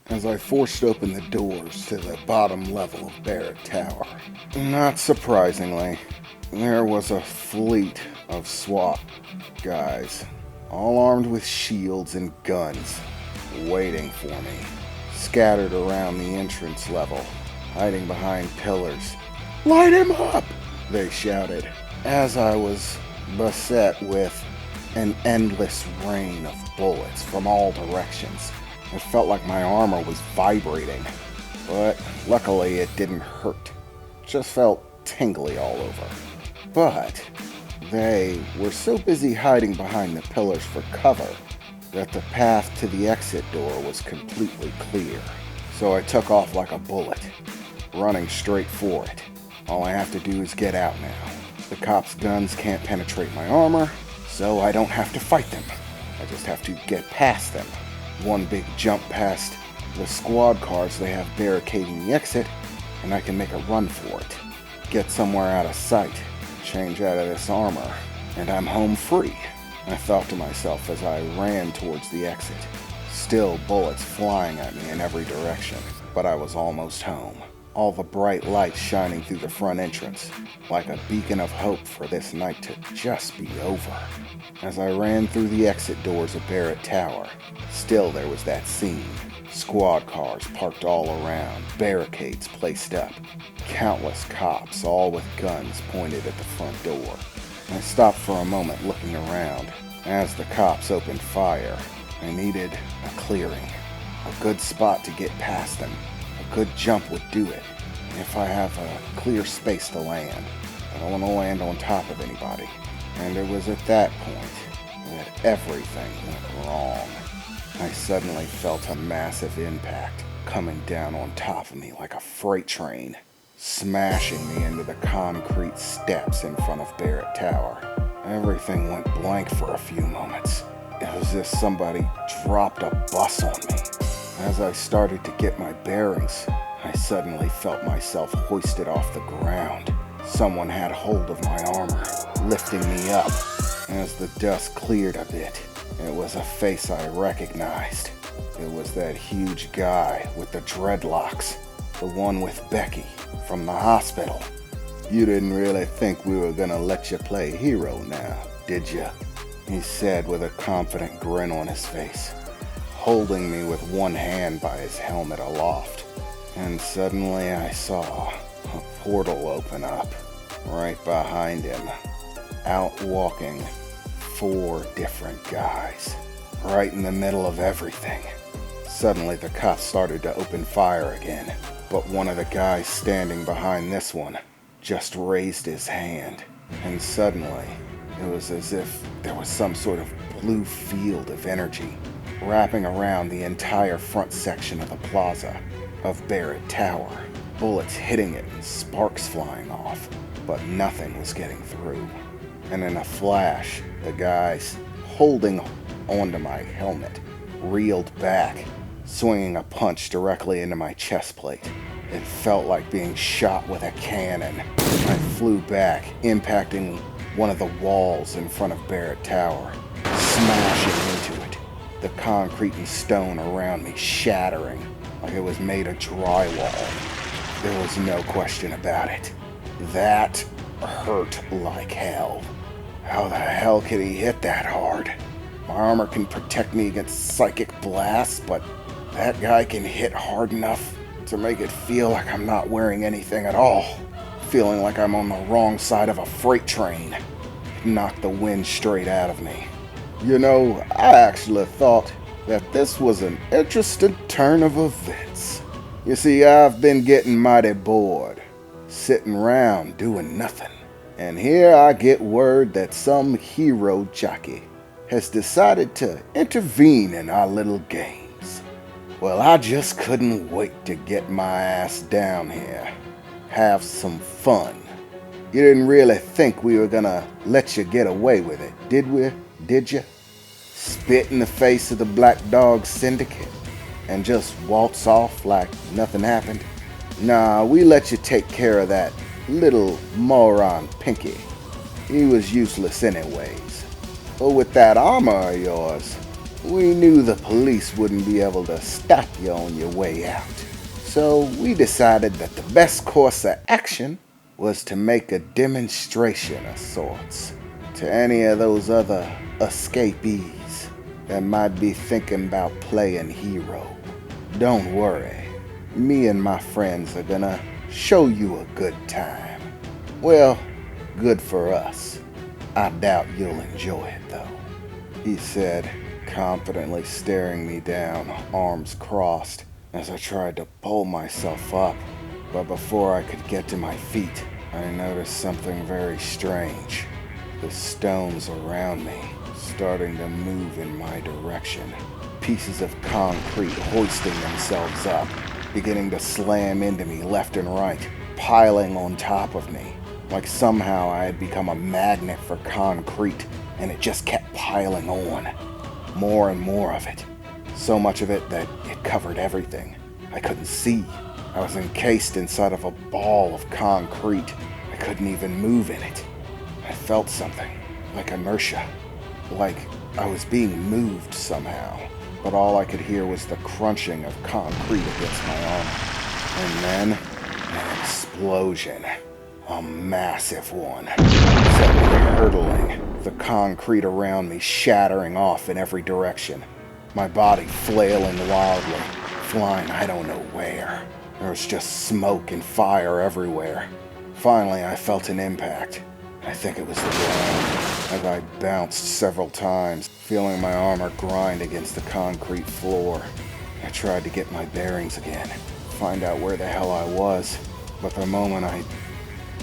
as I forced open the doors to the bottom level of Barrett Tower. Not surprisingly, there was a fleet of SWAT guys, all armed with shields and guns, waiting for me, scattered around the entrance level, hiding behind pillars. "Light him up!" they shouted, as I was beset with an endless rain of bullets from all directions. It felt like my armor was vibrating, but luckily it didn't hurt. It just felt tingly all over. But they were so busy hiding behind the pillars for cover that the path to the exit door was completely clear. So I took off like a bullet, running straight for it. All I have to do is get out now. The cops' guns can't penetrate my armor, so I don't have to fight them. I just have to get past them. One big jump past the squad cars they have barricading the exit, and I can make a run for it. Get somewhere out of sight, change out of this armor, and I'm home free, I thought to myself as I ran towards the exit. Still bullets flying at me in every direction, but I was almost home. All the bright lights shining through the front entrance, like a beacon of hope for this night to just be over. As I ran through the exit doors of Barrett Tower, still there was that scene. Squad cars parked all around, barricades placed up, countless cops, all with guns pointed at the front door. I stopped for a moment looking around. As the cops opened fire, I needed a clearing, a good spot to get past them. A good jump would do it, if I have a clear space to land. I don't want to land on top of anybody. And it was at that point that everything went wrong. I suddenly felt a massive impact coming down on top of me like a freight train, smashing me into the concrete steps in front of Barrett Tower. Everything went blank for a few moments. It was as if somebody dropped a bus on me. As I started to get my bearings, I suddenly felt myself hoisted off the ground. Someone had hold of my armor, lifting me up. As the dust cleared a bit, it was a face I recognized. It was that huge guy with the dreadlocks, the one with Becky from the hospital. "You didn't really think we were gonna let you play hero now, did you?" he said with a confident grin on his face, holding me with one hand by his helmet aloft. And suddenly I saw a portal open up right behind him, out walking 4 different guys, right in the middle of everything. Suddenly the cops started to open fire again, but one of the guys standing behind this one just raised his hand, and suddenly it was as if there was some sort of blue field of energy wrapping around the entire front section of the plaza of Barrett Tower. Bullets hitting it and sparks flying off, but nothing was getting through. And in a flash, the guys holding onto my helmet reeled back, swinging a punch directly into my chest plate. It felt like being shot with a cannon. I flew back, impacting one of the walls in front of Barrett Tower, smashing into it. The concrete and stone around me shattering like it was made of drywall. There was no question about it. That hurt like hell. How the hell could he hit that hard? My armor can protect me against psychic blasts, but that guy can hit hard enough to make it feel like I'm not wearing anything at all. Feeling like I'm on the wrong side of a freight train. It knocked the wind straight out of me. You know, I actually thought that this was an interesting turn of events. You see, I've been getting mighty bored, sitting around doing nothing. And here I get word that some hero jockey has decided to intervene in our little games. Well, I just couldn't wait to get my ass down here, have some fun. You didn't really think we were gonna let you get away with it, did we? Did you? Spit in the face of the Black Dog Syndicate and just waltz off like nothing happened? Nah, we let you take care of that little moron Pinky. He was useless anyways. But with that armor of yours, We knew the police wouldn't be able to stop you on your way out. So we decided that the best course of action was to make a demonstration of sorts to any of those other escapees that might be thinking about playing hero. Don't worry, me and my friends are gonna show you a good time. Well, good for us. I doubt you'll enjoy it though, he said, confidently staring me down, arms crossed, as I tried to pull myself up. But before I could get to my feet, I noticed something very strange. The stones around me starting to move in my direction. Pieces of concrete hoisting themselves up, beginning to slam into me left and right, piling on top of me. Like somehow I had become a magnet for concrete, and it just kept piling on. More and more of it. So much of it that it covered everything. I couldn't see. I was encased inside of a ball of concrete. I couldn't even move in it. I felt something, like inertia, like I was being moved somehow. But all I could hear was the crunching of concrete against my armor. And then, an explosion. A massive one. Suddenly hurtling, the concrete around me shattering off in every direction. My body flailing wildly, flying I don't know where. There was just smoke and fire everywhere. Finally, I felt an impact. I think it was the ground, as I bounced several times, feeling my armor grind against the concrete floor. I tried to get my bearings again, find out where the hell I was, but the moment I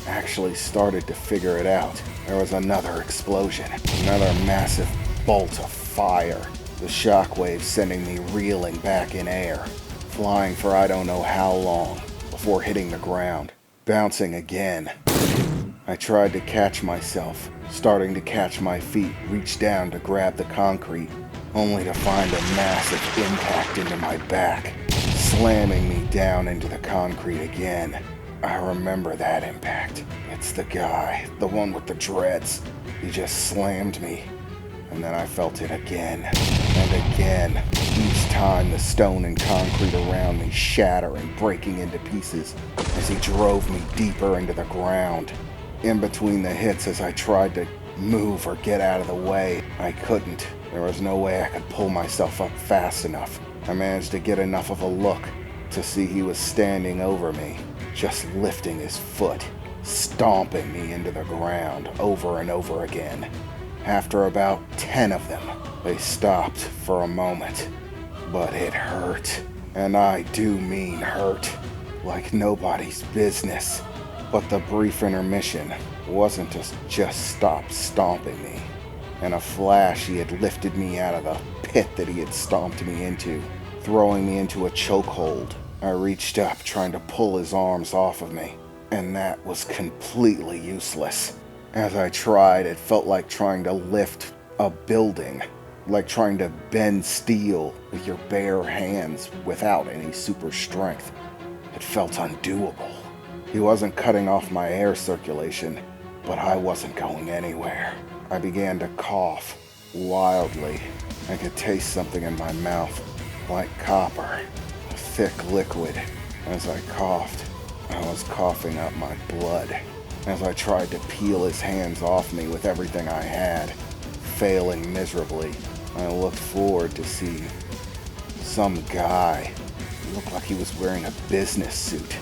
actually started to figure it out, there was another explosion, another massive bolt of fire, the shockwaves sending me reeling back in air, flying for I don't know how long, before hitting the ground, bouncing again. I tried to catch myself, starting to catch my feet, reach down to grab the concrete, only to find a massive impact into my back, slamming me down into the concrete again. I remember that impact. It's the guy, the one with the dreads. He just slammed me. And then I felt it again, and again, each time the stone and concrete around me shattering, breaking into pieces as he drove me deeper into the ground. In between the hits, as I tried to move or get out of the way, I couldn't. There was no way I could pull myself up fast enough. I managed to get enough of a look to see he was standing over me, just lifting his foot, stomping me into the ground over and over again. After about 10 of them, they stopped for a moment, but it hurt. And I do mean hurt, like nobody's business. But the brief intermission wasn't to just stop stomping me. In a flash, he had lifted me out of the pit that he had stomped me into, throwing me into a chokehold. I reached up, trying to pull his arms off of me, and that was completely useless. As I tried, it felt like trying to lift a building, like trying to bend steel with your bare hands without any super strength. It felt undoable. He wasn't cutting off my air circulation, but I wasn't going anywhere. I began to cough wildly. I could taste something in my mouth, like copper, a thick liquid. As I coughed, I was coughing up my blood. As I tried to peel his hands off me with everything I had, failing miserably, I looked forward to see some guy. He looked like he was wearing a business suit,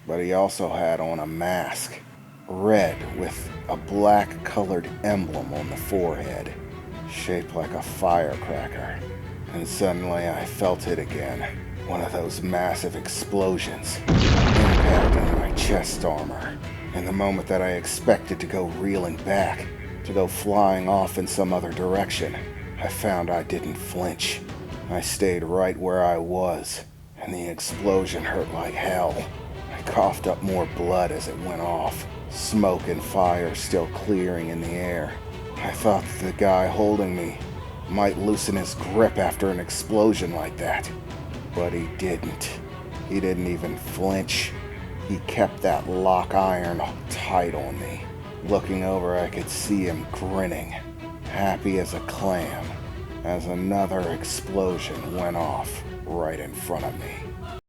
but he also had on a mask, red with a black-colored emblem on the forehead, shaped like a firecracker. And suddenly I felt it again, one of those massive explosions, impacting my chest armor. In the moment that I expected to go reeling back, to go flying off in some other direction, I found I didn't flinch. I stayed right where I was, and the explosion hurt like hell. I coughed up more blood as it went off, smoke and fire still clearing in the air. I thought that the guy holding me might loosen his grip after an explosion like that, but he didn't. He didn't even flinch. He kept that lock iron tight on me. Looking over, I could see him grinning, happy as a clam. as another explosion went off right in front of me.